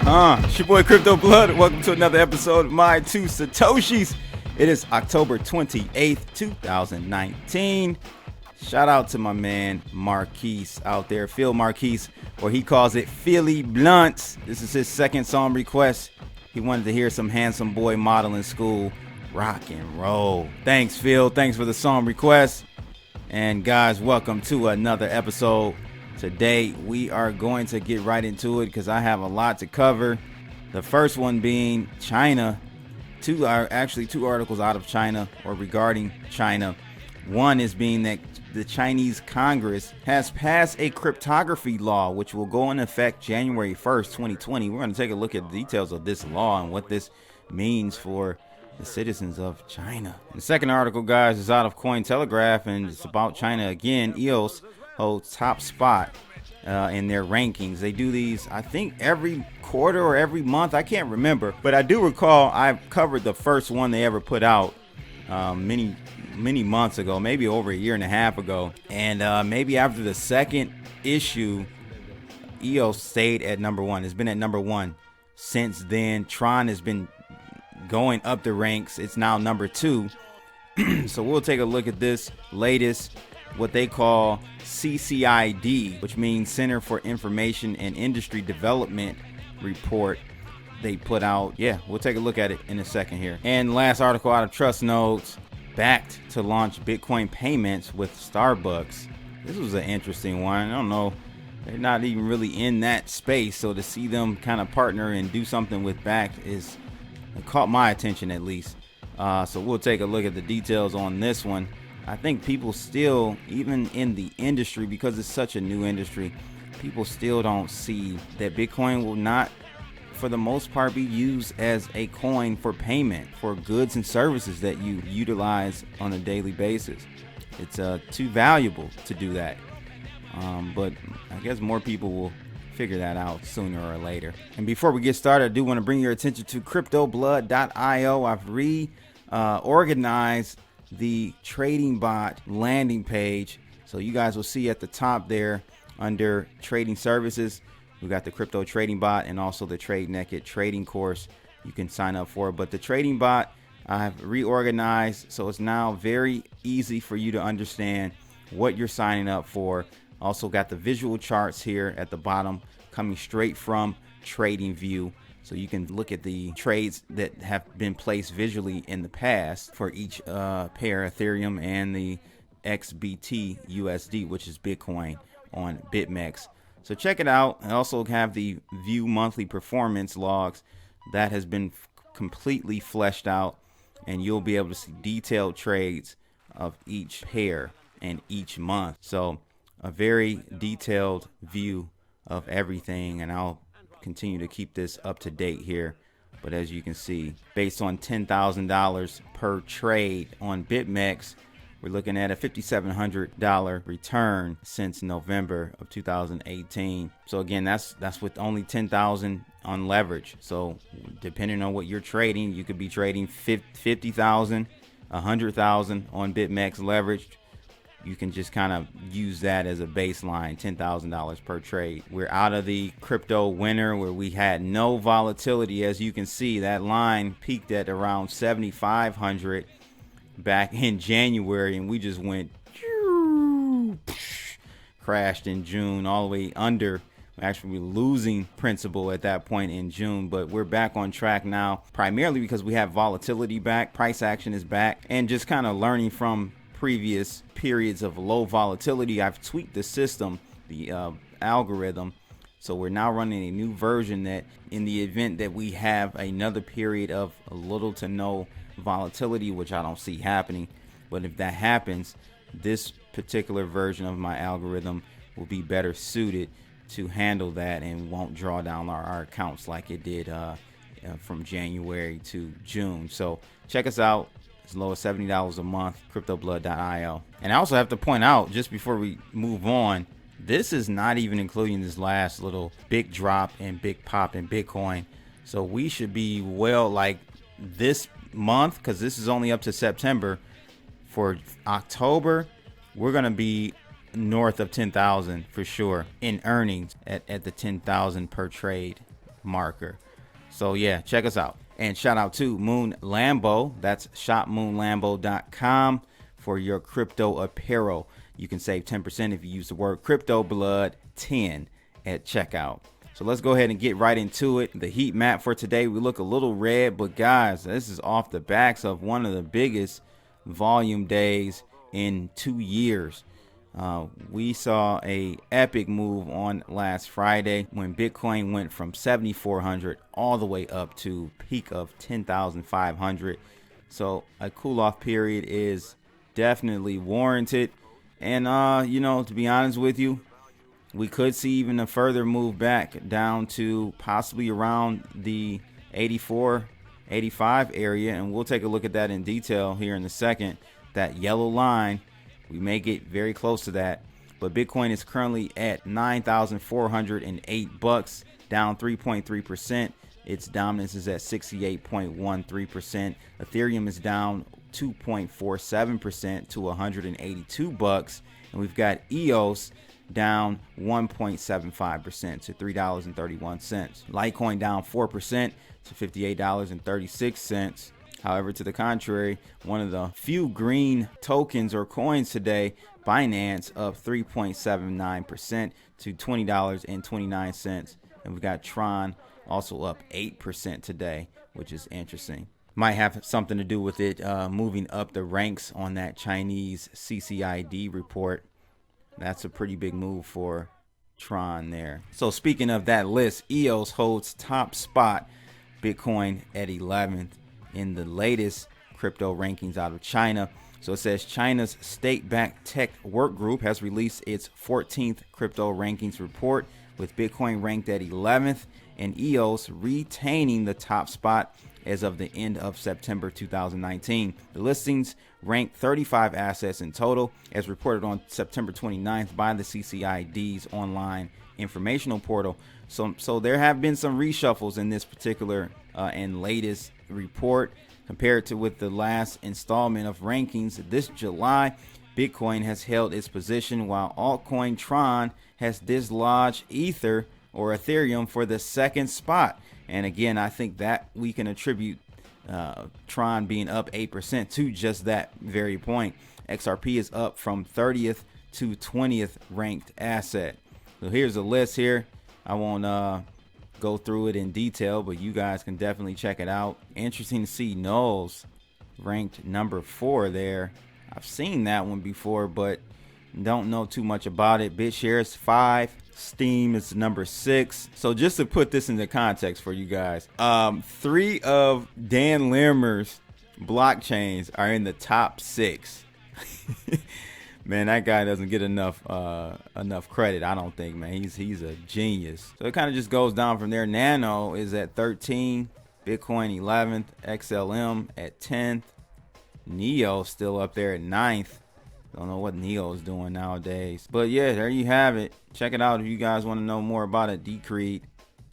It's your boy Crypto Blood. Welcome to another episode of My Two Satoshis. It is October 28th, 2019. Shout out to my man Marquise out there, Phil Marquise, or he calls it Philly Blunts. This is his second song request. He wanted to hear some Handsome Boy Modeling School rock and roll. Thanks, Phil. Thanks for the song request. And guys, welcome to another episode. Today we are going to get right into it because I have a lot to cover. The first one being China. Two articles out of China or regarding China. One is being that the Chinese Congress has passed a cryptography law which will go into effect January 1st, 2020. We're going to take a look at the details of this law and what this means for the citizens of China. The second article, guys, is out of Cointelegraph, and it's about China again. EOS Holds Top Spot in their rankings. They do these, I think, every quarter or every month. I can't remember, but I do recall I covered the first one they ever put out many months ago, maybe over a year and a half ago. And maybe after the second issue, EOS stayed at number one. It's been at number one since then. TRON has been going up the ranks. It's now number two. So we'll take a look at this latest, what they call CCID, which means Center for Information and Industry Development report they put out. Yeah, we'll take a look at it in a second here. And last article out of Trust Nodes, Bakkt to launch Bitcoin payments with Starbucks. This was an interesting one. I don't know, they're not even really in that space, so to see them kind of partner and do something with Bakkt it caught my attention at least. So we'll take a look at the details on this one. I think people still, even in the industry, because it's such a new industry, people still don't see that Bitcoin will not, for the most part, be used as a coin for payment for goods and services that you utilize on a daily basis. It's too valuable to do that. But I guess more people will figure that out sooner or later. And before we get started, I do want to bring your attention to cryptoblood.io. I've reorganized the trading bot landing page, so you guys will see at the top there under trading services, we got the crypto trading bot and also the Trade Naked trading course you can sign up for. But the trading bot I've reorganized, so it's now very easy for you to understand what you're signing up for. Also got the visual charts here at the bottom coming straight from TradingView, so you can look at the trades that have been placed visually in the past for each pair, Ethereum and the XBT USD, which is Bitcoin on BitMEX. So check it out. I also have the view monthly performance logs that has been completely fleshed out, and you'll be able to see detailed trades of each pair and each month. So a very detailed view of everything, and I'll continue to keep this up to date here. But as you can see, based on $10,000 per trade on BitMEX, we're looking at a $5,700 return since November of 2018. So again, that's with only 10,000 on leverage. So depending on what you're trading, you could be trading 50,000, 100,000 on BitMEX leveraged. You can just kind of use that as a baseline, $10,000 per trade. We're out of the crypto winter where we had no volatility. As you can see, that line peaked at around 7,500 back in January, and we just went crashed in June all the way under. Actually, we're losing principal at that point in June, but we're back on track now, primarily because we have volatility back, price action is back, and just kind of learning from previous periods of low volatility. I've tweaked the system, the algorithm, so we're now running a new version that in the event that we have another period of a little to no volatility, which I don't see happening, but if that happens, this particular version of my algorithm will be better suited to handle that and won't draw down our accounts like it did from January to June. So check us out. As low as $70 a month, cryptoblood.io. And I also have to point out, just before we move on, this is not even including this last little big drop and big pop in Bitcoin. So we should be well, like this month, because this is only up to September. For October, we're going to be north of 10,000 for sure in earnings at the 10,000 per trade marker. So yeah, check us out. And shout out to Moon Lambo. That's shopmoonlambo.com for your crypto apparel. You can save 10% if you use the word crypto blood 10 at checkout. So let's go ahead and get right into it. The heat map for today, we look a little red, but guys, this is off the backs of one of the biggest volume days in 2 years. We saw a epic move on last Friday when Bitcoin went from 7,400 all the way up to peak of 10,500. So a cool off period is definitely warranted. And, to be honest with you, we could see even a further move back down to possibly around the 84, 85 area. And we'll take a look at that in detail here in a second. That yellow line, we may get very close to that. But Bitcoin is currently at $9,408, down 3.3%. Its dominance is at 68.13%. Ethereum is down 2.47% to $182. And we've got EOS down 1.75% to $3.31. Litecoin down 4% to $58.36. However, to the contrary, one of the few green tokens or coins today, Binance, up 3.79% to $20.29. And we've got TRON also up 8% today, which is interesting. Might have something to do with it moving up the ranks on that Chinese CCID report. That's a pretty big move for TRON there. So speaking of that list, EOS holds top spot, Bitcoin at 11th in the latest crypto rankings out of China. So it says China's state-backed tech work group has released its 14th crypto rankings report, with Bitcoin ranked at 11th and EOS retaining the top spot as of the end of September 2019. The listings ranked 35 assets in total, as reported on September 29th by the CCID's online informational portal. So there have been some reshuffles in this particular and latest report compared to with the last installment of rankings. This July, Bitcoin has held its position, while altcoin TRON has dislodged Ether or Ethereum for the second spot. And again, I think that we can attribute TRON being up 8% to just that very point. XRP is up from 30th to 20th ranked asset. So here's a list here. I won't go through it in detail, but you guys can definitely check it out. Interesting to see Nulls ranked number 4 there. I've seen that one before, but don't know too much about it. BitShares 5. Steam is number 6. So just to put this into context for you guys, 3 of Dan Limmer's blockchains are in the top 6. Man, that guy doesn't get enough credit, I don't think, man. He's a genius. So it kind of just goes down from there. Nano is at 13, Bitcoin 11th, XLM at 10th, Neo still up there at 9th. Don't know what Neo is doing nowadays. But yeah, there you have it. Check it out if you guys want to know more about it. Decred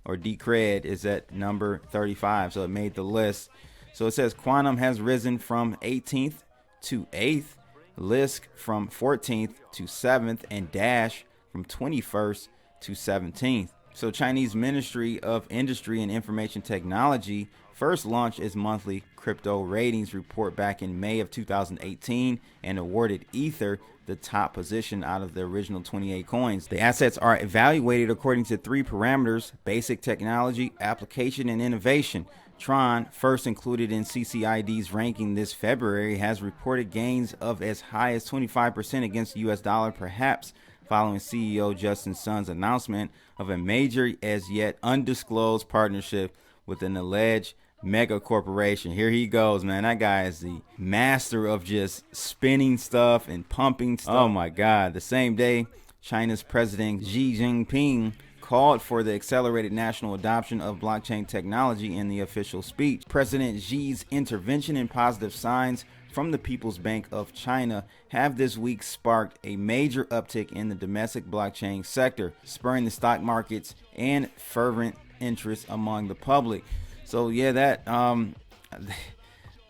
or Decred is at number 35. So it made the list. So it says Quantum has risen from 18th to 8th. Lisk from 14th to 7th. And Dash from 21st to 17th. So Chinese Ministry of Industry and Information Technology first launched its monthly crypto ratings report back in May of 2018 and awarded Ether the top position out of the original 28 coins. The assets are evaluated according to 3 parameters: basic technology, application, and innovation. TRON, first included in CCID's ranking this February, has reported gains of as high as 25% against the US dollar, perhaps following CEO Justin Sun's announcement of a major as yet undisclosed partnership with an alleged mega corporation. Here he goes, man. That guy is the master of just spinning stuff and pumping stuff. Oh my God. The same day, China's President Xi Jinping called for the accelerated national adoption of blockchain technology in the official speech. President Xi's intervention and positive signs from the People's Bank of China have this week sparked a major uptick in the domestic blockchain sector, spurring the stock markets and fervent interest among the public. So yeah, that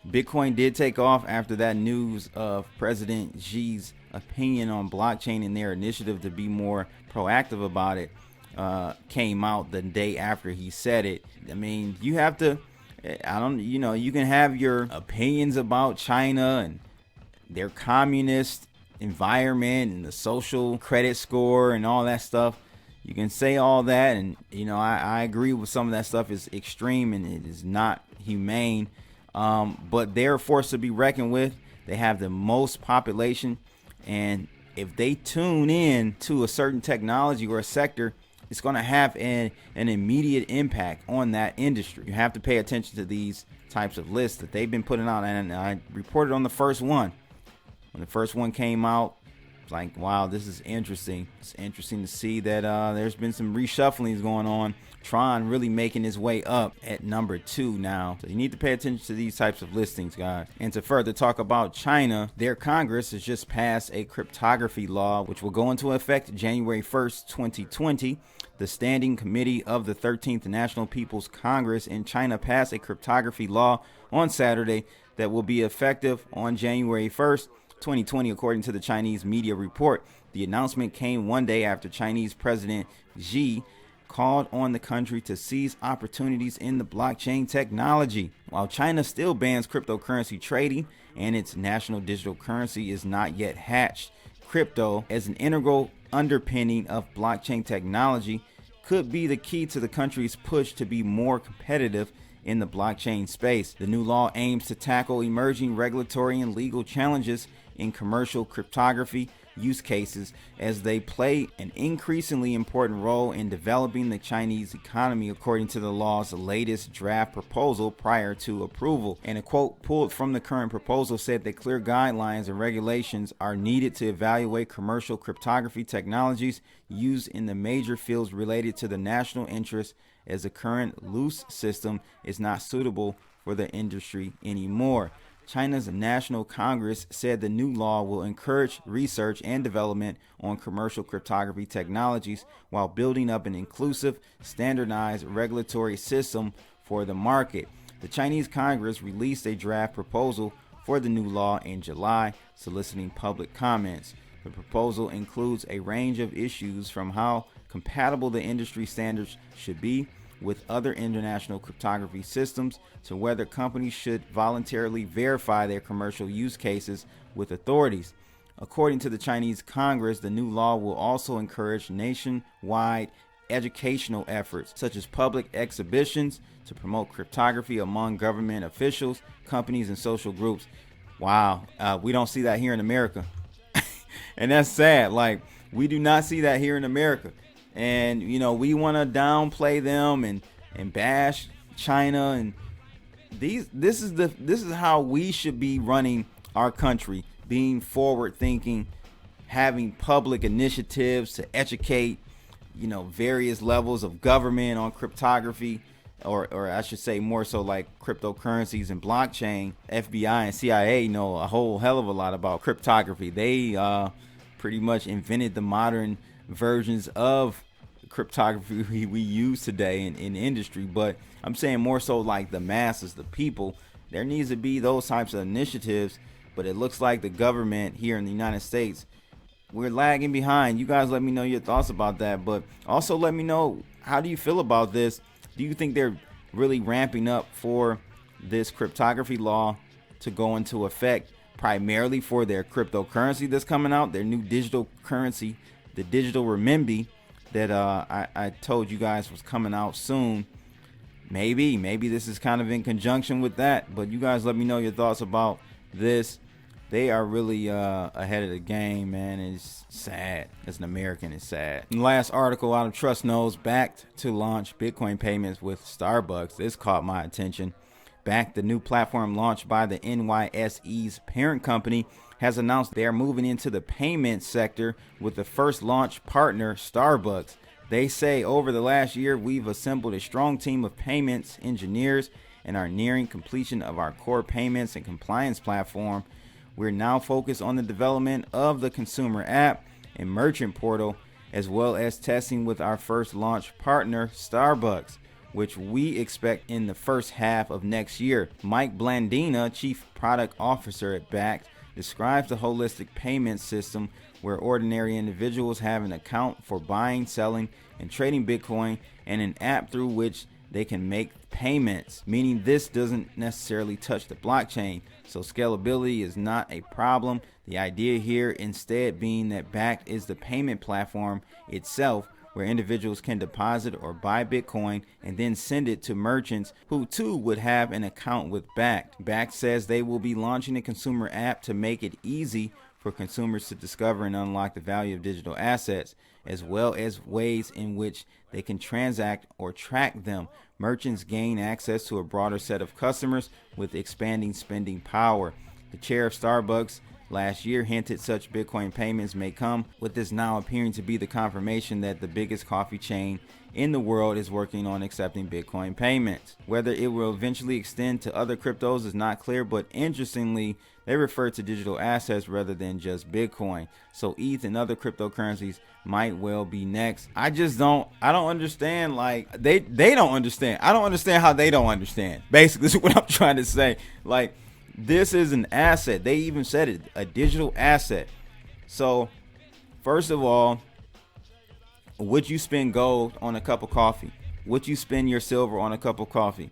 Bitcoin did take off after that news of President Xi's opinion on blockchain and their initiative to be more proactive about it. came out the day after he said it. I mean, you have to, you can have your opinions about China and their communist environment and the social credit score and all that stuff. You can say all that, and I agree with some of that stuff is extreme and it is not humane. But they're a force to be reckoned with. They have the most population, and if they tune in to a certain technology or a sector, it's going to have an immediate impact on that industry. You have to pay attention to these types of lists that they've been putting out, and I reported on the first one. When the first one came out, it's like, wow, this is interesting. It's interesting to see that there's been some reshufflings going on. TRON really making his way up at number 2 now. So you need to pay attention to these types of listings, guys. And to further talk about China, their Congress has just passed a cryptography law, which will go into effect January 1st, 2020. The Standing Committee of the 13th National People's Congress in China passed a cryptography law on Saturday that will be effective on January 1st, 2020, according to the Chinese media report. The announcement came one day after Chinese President Xi called on the country to seize opportunities in the blockchain technology. While China still bans cryptocurrency trading and its national digital currency is not yet hatched, crypto as an integral underpinning of blockchain technology could be the key to the country's push to be more competitive in the blockchain space. The new law aims to tackle emerging regulatory and legal challenges in commercial cryptography use cases as they play an increasingly important role in developing the Chinese economy, according to the law's latest draft proposal prior to approval. And a quote pulled from the current proposal said that clear guidelines and regulations are needed to evaluate commercial cryptography technologies used in the major fields related to the national interest, as the current loose system is not suitable for the industry anymore. China's National Congress said the new law will encourage research and development on commercial cryptography technologies while building up an inclusive, standardized regulatory system for the market. The Chinese Congress released a draft proposal for the new law in July, soliciting public comments. The proposal includes a range of issues from how compatible the industry standards should be with other international cryptography systems to whether companies should voluntarily verify their commercial use cases with authorities. According to the Chinese Congress, the new law will also encourage nationwide educational efforts, such as public exhibitions, to promote cryptography among government officials, companies, and social groups. Wow, we don't see that here in America. And that's sad. Like, we do not see that here in America. And we want to downplay them and bash China, and this is how we should be running our country, being forward thinking, having public initiatives to educate various levels of government on cryptography, or I should say more so like cryptocurrencies and blockchain. FBI and CIA know a whole hell of a lot about cryptography. They pretty much invented the modern versions of cryptography we use today in industry. But I'm saying more so like the masses, the people. There needs to be those types of initiatives, but it looks like the government here in the United States, we're lagging behind. You guys let me know your thoughts about that, but also let me know, how do you feel about this? Do you think they're really ramping up for this cryptography law to go into effect primarily for their cryptocurrency that's coming out, their new digital currency, the digital renminbi that I told you guys was coming out soon? Maybe this is kind of in conjunction with that, but you guys let me know your thoughts about this. They are really ahead of the game, man. It's sad. As an American, it's sad. And last article out of Trust Knows, Bakkt to launch Bitcoin payments with Starbucks. This caught my attention. Bakkt, the new platform launched by the NYSE's parent company, has announced they are moving into the payment sector with the first launch partner, Starbucks. They say, over the last year, we've assembled a strong team of payments engineers and are nearing completion of our core payments and compliance platform. We're now focused on the development of the consumer app and merchant portal, as well as testing with our first launch partner, Starbucks, which we expect in the first half of next year. Mike Blandina, Chief Product Officer at Bakkt, describes the holistic payment system where ordinary individuals have an account for buying, selling, and trading Bitcoin and an app through which they can make payments, meaning this doesn't necessarily touch the blockchain. So scalability is not a problem. The idea here instead being that Bakkt is the payment platform itself, where individuals can deposit or buy Bitcoin and then send it to merchants who too would have an account with Bakkt. Bakkt says they will be launching a consumer app to make it easy for consumers to discover and unlock the value of digital assets, as well as ways in which they can transact or track them. Merchants gain access to a broader set of customers with expanding spending power. The chair of Starbucks last year hinted such Bitcoin payments may come, with this now appearing to be the confirmation that the biggest coffee chain in the world is working on accepting Bitcoin payments. Whether it will eventually extend to other cryptos is not clear, but interestingly, they refer to digital assets rather than just Bitcoin. So ETH and other cryptocurrencies might well be next. I don't understand. Like they don't understand. I don't understand how they don't understand. Basically, this is what I'm trying to say. Like, this is an asset. They even said it, a digital asset. So first of all, would you spend gold on a cup of coffee? Would you spend your silver on a cup of coffee?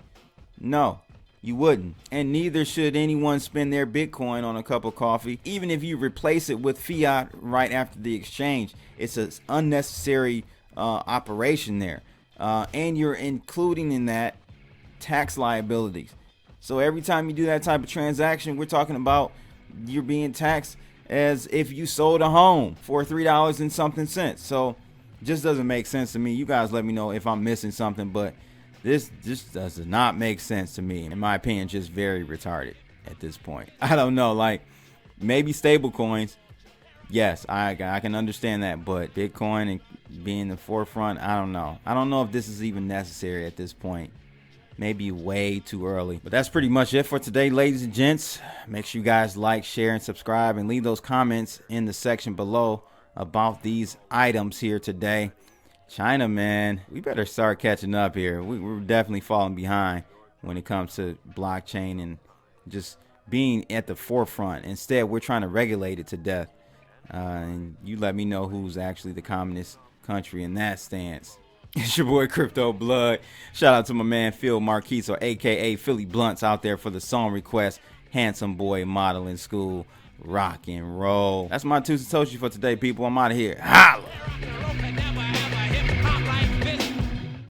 No, you wouldn't. And neither should anyone spend their Bitcoin on a cup of coffee, even if you replace it with fiat right after the exchange. It's an unnecessary operation there. And you're including in that tax liabilities. So every time you do that type of transaction, we're talking about you're being taxed as if you sold a home for $3 and something cents. So just doesn't make sense to me. You guys let me know if I'm missing something, but this just does not make sense to me. In my opinion, just very retarded at this point. I don't know, like maybe stable coins. Yes, I can understand that, but Bitcoin and being the forefront, I don't know. I don't know if this is even necessary at this point. Maybe way too early. But that's pretty much it for today, ladies and gents. Make sure you guys like, share, and subscribe, and leave those comments in the section below about these items here today. China, man, we better start catching up here. We're definitely falling behind when it comes to blockchain and just being at the forefront. Instead, we're trying to regulate it to death. And you let me know who's actually the communist country in that stance. It's your boy Crypto Blood. Shout out to my man Phil Marquise, or aka Philly Blunts, out there for the song request. Handsome Boy Modeling School, rock and roll. That's my 2 Satoshi for today, people. I'm out of here. Holla!